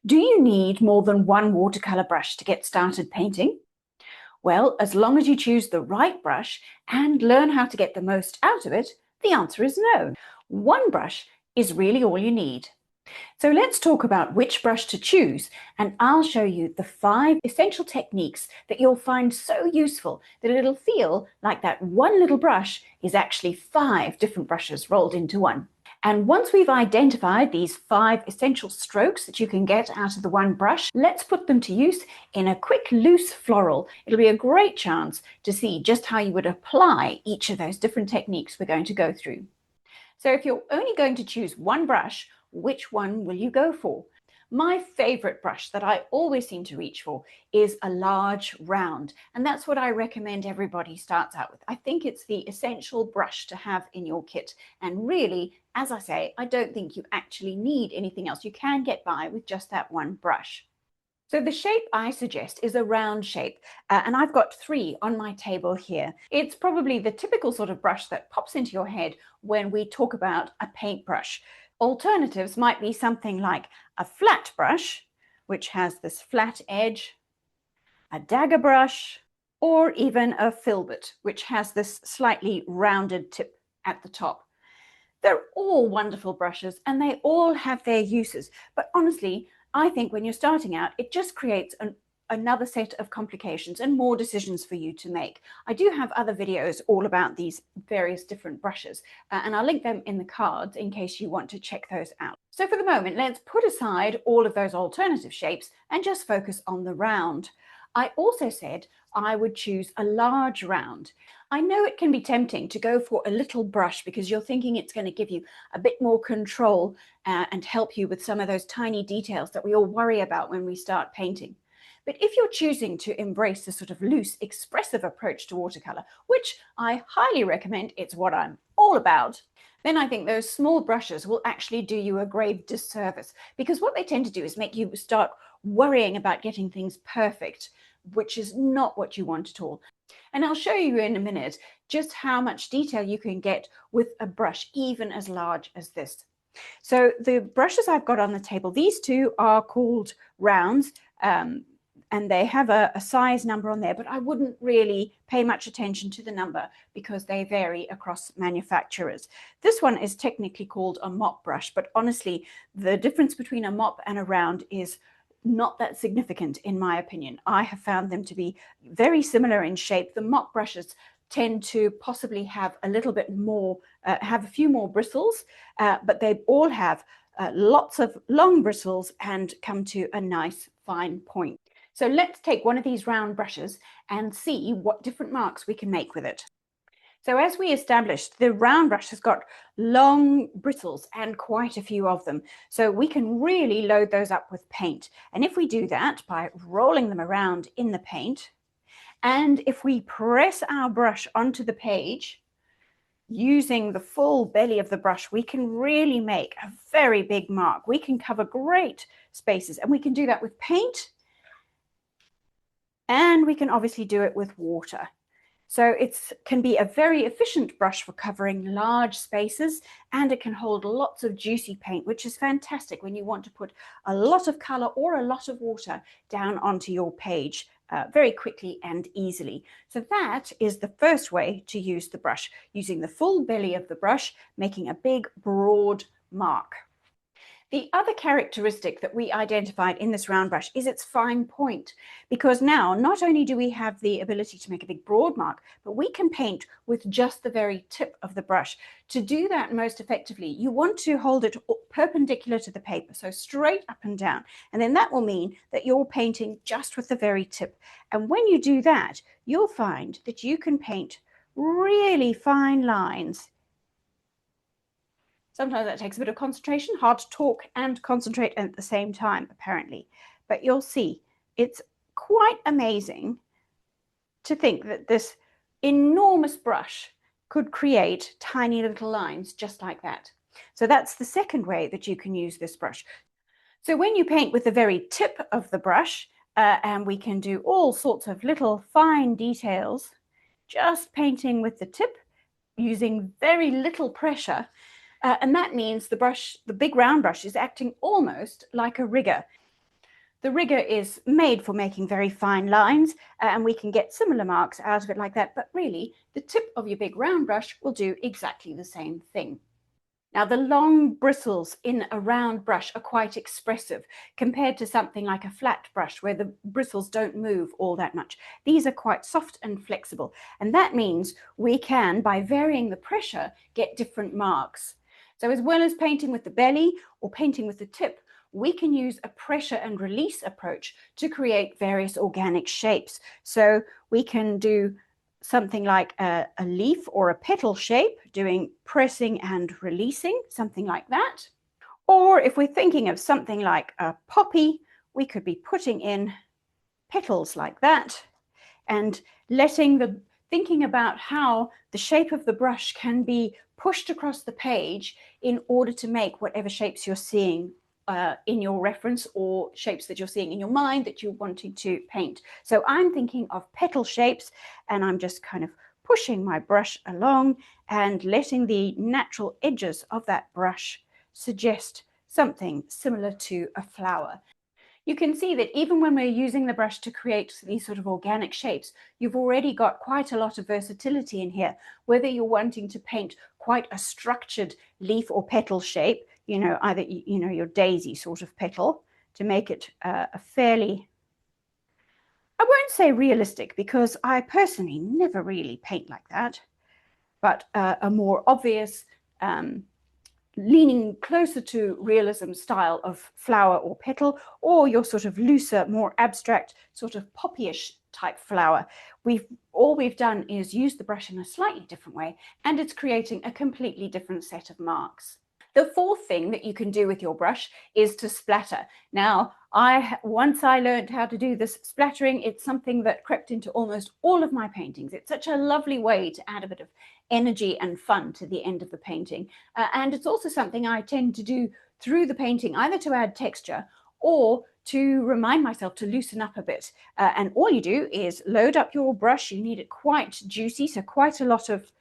Do you need more than one watercolor brush to get started painting? Well, as long as you choose the right brush and learn how to get the most out of it, the answer is no. One brush is really all you need. So let's talk about which brush to choose, and I'll show you the 5 essential techniques that you'll find so useful that it'll feel like that one little brush is actually 5 different brushes rolled into one. And once we've identified these 5 essential strokes that you can get out of the one brush, let's put them to use in a quick loose floral. It'll be a great chance to see just how you would apply each of those different techniques we're going to go through. So if you're only going to choose one brush, which one will you go for? My favorite brush that I always seem to reach for is a large round, and that's what I recommend everybody starts out with. I think it's the essential brush to have in your kit, and really, as I say, I don't think you actually need anything else. You can get by with just that one brush. So the shape I suggest is a round shape, and I've got 3 on my table here. It's probably the typical sort of brush that pops into your head when we talk about a paintbrush. Alternatives might be something like a flat brush, which has this flat edge, a dagger brush, or even a filbert, which has this slightly rounded tip at the top. They're all wonderful brushes and they all have their uses, but honestly, I think when you're starting out, it just creates another set of complications and more decisions for you to make. I do have other videos all about these various different brushes, and I'll link them in the cards in case you want to check those out. So for the moment, let's put aside all of those alternative shapes and just focus on the round. I also said I would choose a large round. I know it can be tempting to go for a little brush because you're thinking it's going to give you a bit more control and help you with some of those tiny details that we all worry about when we start painting. But if you're choosing to embrace a sort of loose, expressive approach to watercolor, which I highly recommend, it's what I'm all about, then I think those small brushes will actually do you a grave disservice, because what they tend to do is make you start worrying about getting things perfect, which is not what you want at all. And I'll show you in a minute just how much detail you can get with a brush even as large as this. So the brushes I've got on the table, these 2 are called rounds, and they have a size number on there, but I wouldn't really pay much attention to the number because they vary across manufacturers. This one is technically called a mop brush, but honestly, the difference between a mop and a round is not that significant in my opinion. I have found them to be very similar in shape. The mop brushes tend to possibly have a little bit more, have a few more bristles, but they all have lots of long bristles and come to a nice fine point. So let's take one of these round brushes and see what different marks we can make with it. So as we established, the round brush has got long bristles and quite a few of them. So we can really load those up with paint. And if we do that by rolling them around in the paint, and if we press our brush onto the page, using the full belly of the brush, we can really make a very big mark. We can cover great spaces, and we can do that with paint, and we can obviously do it with water. So it can be a very efficient brush for covering large spaces, and it can hold lots of juicy paint, which is fantastic when you want to put a lot of color or a lot of water down onto your page very quickly and easily. So that is the first way to use the brush, using the full belly of the brush, making a big broad mark. The other characteristic that we identified in this round brush is its fine point, because now not only do we have the ability to make a big broad mark, but we can paint with just the very tip of the brush. To do that most effectively, you want to hold it perpendicular to the paper, so straight up and down, and then that will mean that you're painting just with the very tip. And when you do that, you'll find that you can paint really fine lines. Sometimes that takes a bit of concentration, hard to talk and concentrate at the same time, apparently. But you'll see, it's quite amazing to think that this enormous brush could create tiny little lines just like that. So that's the second way that you can use this brush. So when you paint with the very tip of the brush, and we can do all sorts of little fine details, just painting with the tip, using very little pressure, and that means the brush, the big round brush, is acting almost like a rigger. The rigger is made for making very fine lines, and we can get similar marks out of it like that, but really the tip of your big round brush will do exactly the same thing. Now, the long bristles in a round brush are quite expressive compared to something like a flat brush where the bristles don't move all that much. These are quite soft and flexible, and that means we can, by varying the pressure, get different marks. So as well as painting with the belly or painting with the tip, we can use a pressure and release approach to create various organic shapes. So we can do something like a leaf or a petal shape, doing pressing and releasing, something like that. Or if we're thinking of something like a poppy, we could be putting in petals like that and thinking about how the shape of the brush can be pushed across the page in order to make whatever shapes you're seeing in your reference, or shapes that you're seeing in your mind that you're wanting to paint. So I'm thinking of petal shapes, and I'm just kind of pushing my brush along and letting the natural edges of that brush suggest something similar to a flower. You can see that even when we're using the brush to create these sort of organic shapes, you've already got quite a lot of versatility in here, whether you're wanting to paint quite a structured leaf or petal shape, either, your daisy sort of petal, to make it a fairly, I won't say realistic, because I personally never really paint like that, but a more obvious, leaning closer to realism style of flower or petal, or your sort of looser, more abstract, sort of poppyish type flower. All we've done is use the brush in a slightly different way, and it's creating a completely different set of marks. The fourth thing that you can do with your brush is to splatter. Now, once I learned how to do this splattering, it's something that crept into almost all of my paintings. It's such a lovely way to add a bit of energy and fun to the end of the painting. And it's also something I tend to do through the painting, either to add texture or to remind myself to loosen up a bit. And all you do is load up your brush. You need it quite juicy, so quite a lot of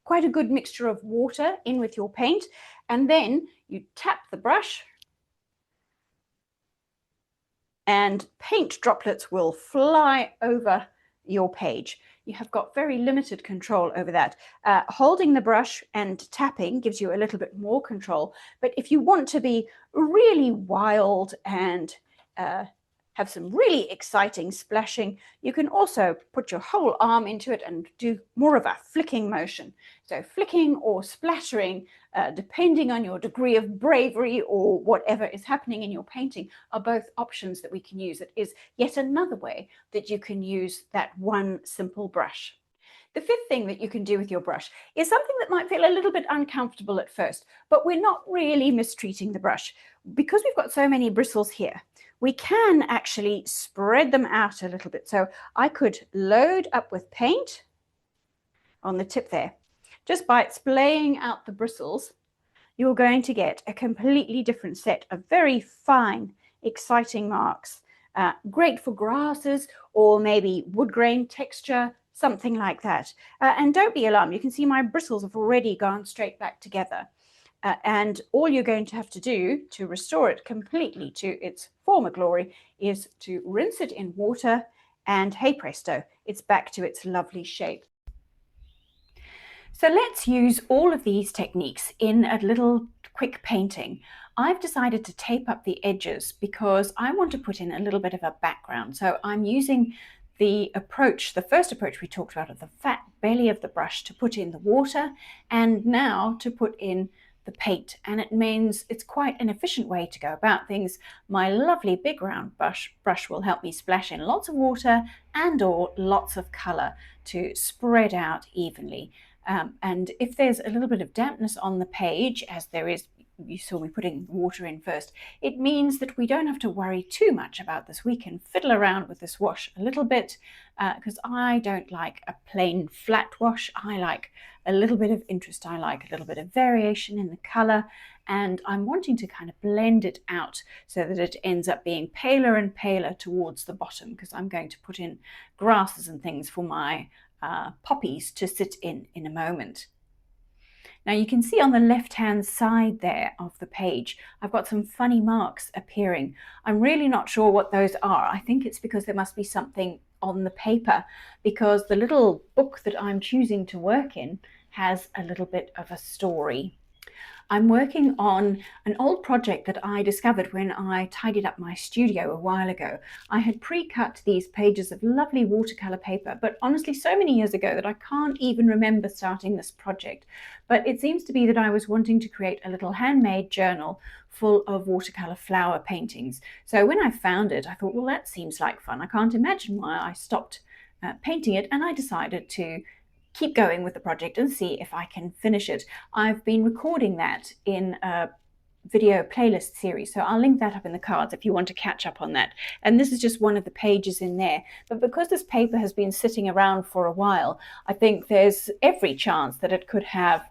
quite a good mixture of water in with your paint, and then you tap the brush and paint droplets will fly over your page. You have got very limited control over that. Holding the brush and tapping gives you a little bit more control, but if you want to be really wild and have some really exciting splashing, you can also put your whole arm into it and do more of a flicking motion. So flicking or splattering, depending on your degree of bravery or whatever is happening in your painting, are both options that we can use. It is yet another way that you can use that one simple brush. The fifth thing that you can do with your brush is something that might feel a little bit uncomfortable at first, but we're not really mistreating the brush. Because we've got so many bristles here, we can actually spread them out a little bit. So I could load up with paint on the tip there. Just by splaying out the bristles, you're going to get a completely different set of very fine, exciting marks. Great for grasses or maybe wood grain texture, something like that. And don't be alarmed, you can see my bristles have already gone straight back together. And all you're going to have to do to restore it completely to its former glory is to rinse it in water, and hey presto, it's back to its lovely shape. So let's use all of these techniques in a little quick painting. I've decided to tape up the edges because I want to put in a little bit of a background. So I'm using the first approach we talked about, of the fat belly of the brush, to put in the water, and now to put in the paint. And it means it's quite an efficient way to go about things. My lovely big round brush will help me splash in lots of water and/or lots of color to spread out evenly. And if there's a little bit of dampness on the page, as there is, you saw me putting water in first, it means that we don't have to worry too much about this. We can fiddle around with this wash a little bit, because I don't like a plain flat wash. I like a little bit of interest. I like a little bit of variation in the color, and I'm wanting to kind of blend it out so that it ends up being paler and paler towards the bottom, because I'm going to put in grasses and things for my poppies to sit in a moment. Now you can see on the left-hand side there of the page, I've got some funny marks appearing. I'm really not sure what those are. I think it's because there must be something on the paper, because the little book that I'm choosing to work in has a little bit of a story. I'm working on an old project that I discovered when I tidied up my studio a while ago. I had pre-cut these pages of lovely watercolor paper, but honestly so many years ago that I can't even remember starting this project. But it seems to be that I was wanting to create a little handmade journal full of watercolor flower paintings. So when I found it, I thought, well, that seems like fun. I can't imagine why I stopped painting it, and I decided to keep going with the project and see if I can finish it. I've been recording that in a video playlist series, so I'll link that up in the cards if you want to catch up on that. And this is just one of the pages in there. But because this paper has been sitting around for a while, I think there's every chance that it could have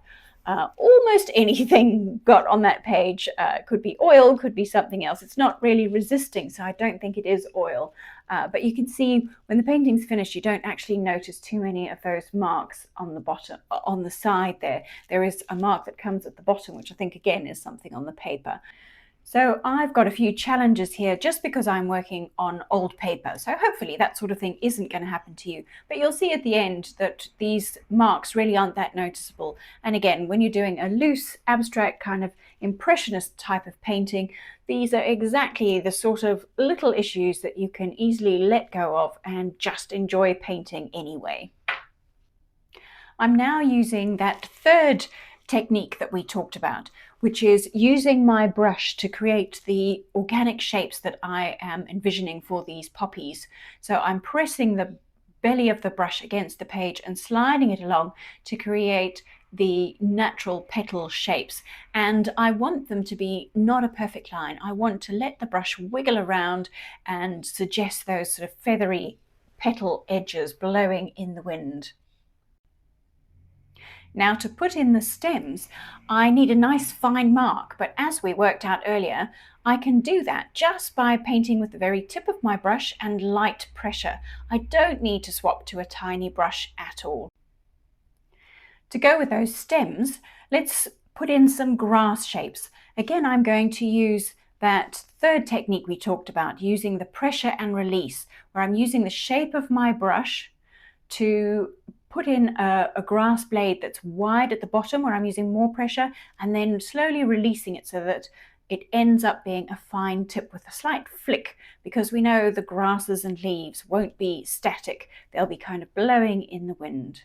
almost anything got on that page. Could be oil, could be something else. It's not really resisting, so I don't think it is oil. But you can see when the painting's finished, you don't actually notice too many of those marks on the bottom, on the side there. There is a mark that comes at the bottom, which I think again is something on the paper. So I've got a few challenges here just because I'm working on old paper. So hopefully that sort of thing isn't going to happen to you. But you'll see at the end that these marks really aren't that noticeable. And again, when you're doing a loose, abstract kind of impressionist type of painting, these are exactly the sort of little issues that you can easily let go of and just enjoy painting anyway. I'm now using that third technique that we talked about, which is using my brush to create the organic shapes that I am envisioning for these poppies. So I'm pressing the belly of the brush against the page and sliding it along to create the natural petal shapes. And I want them to be not a perfect line. I want to let the brush wiggle around and suggest those sort of feathery petal edges blowing in the wind. Now to put in the stems, I need a nice fine mark, but as we worked out earlier, I can do that just by painting with the very tip of my brush and light pressure. I don't need to swap to a tiny brush at all. To go with those stems, let's put in some grass shapes. Again, I'm going to use that third technique we talked about, using the pressure and release, where I'm using the shape of my brush to put in a grass blade that's wide at the bottom where I'm using more pressure, and then slowly releasing it so that it ends up being a fine tip with a slight flick, because we know the grasses and leaves won't be static. They'll be kind of blowing in the wind.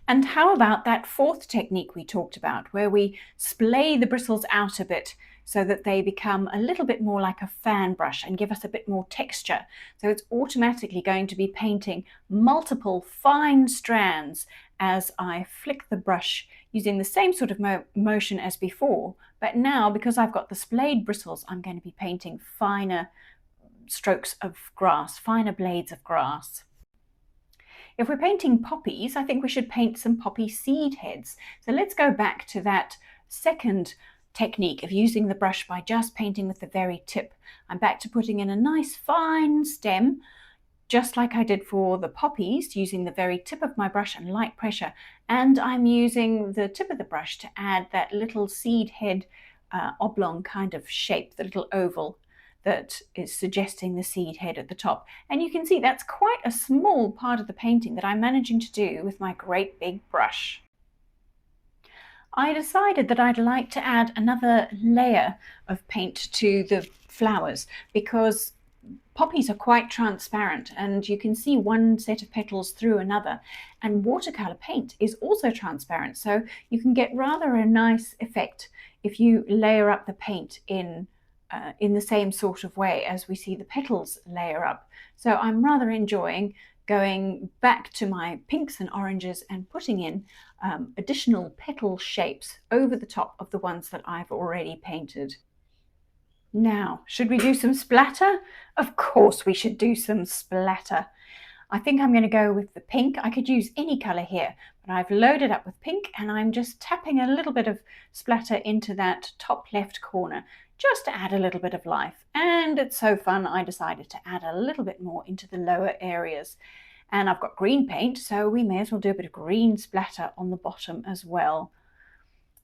And how about that fourth technique we talked about, where we splay the bristles out a bit so that they become a little bit more like a fan brush and give us a bit more texture. So it's automatically going to be painting multiple fine strands as I flick the brush using the same sort of motion as before. But now, because I've got the splayed bristles, I'm going to be painting finer strokes of grass, finer blades of grass. If we're painting poppies, I think we should paint some poppy seed heads. So let's go back to that second technique of using the brush by just painting with the very tip. I'm back to putting in a nice fine stem, just like I did for the poppies, using the very tip of my brush and light pressure. And I'm using the tip of the brush to add that little seed head oblong kind of shape, the little oval that is suggesting the seed head at the top. And you can see that's quite a small part of the painting that I'm managing to do with my great big brush. I decided that I'd like to add another layer of paint to the flowers, because poppies are quite transparent and you can see one set of petals through another, and watercolor paint is also transparent, so you can get rather a nice effect if you layer up the paint in the same sort of way as we see the petals layer up. So I'm rather enjoying going back to my pinks and oranges and putting in additional petal shapes over the top of the ones that I've already painted. Now, should we do some splatter? Of course we should do some splatter. I think I'm going to go with the pink. I could use any colour here, but I've loaded up with pink and I'm just tapping a little bit of splatter into that top left corner, just to add a little bit of life. And it's so fun, I decided to add a little bit more into the lower areas. And I've got green paint, so we may as well do a bit of green splatter on the bottom as well.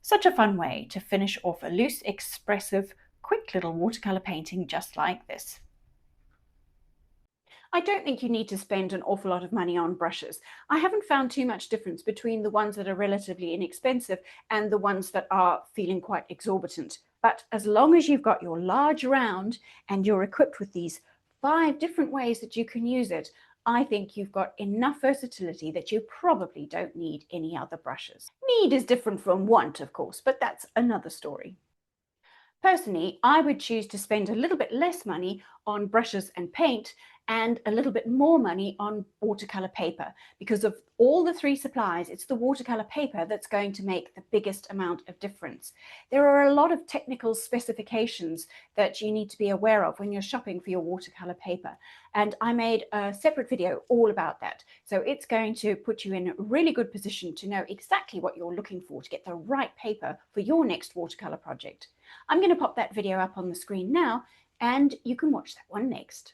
Such a fun way to finish off a loose, expressive, quick little watercolour painting just like this. I don't think you need to spend an awful lot of money on brushes. I haven't found too much difference between the ones that are relatively inexpensive and the ones that are feeling quite exorbitant. But as long as you've got your large round and you're equipped with these 5 different ways that you can use it, I think you've got enough versatility that you probably don't need any other brushes. Need is different from want, of course, but that's another story. Personally, I would choose to spend a little bit less money on brushes and paint and a little bit more money on watercolor paper. Because of all the 3 supplies, it's the watercolor paper that's going to make the biggest amount of difference. There are a lot of technical specifications that you need to be aware of when you're shopping for your watercolor paper. And I made a separate video all about that. So it's going to put you in a really good position to know exactly what you're looking for to get the right paper for your next watercolor project. I'm going to pop that video up on the screen now, and you can watch that one next.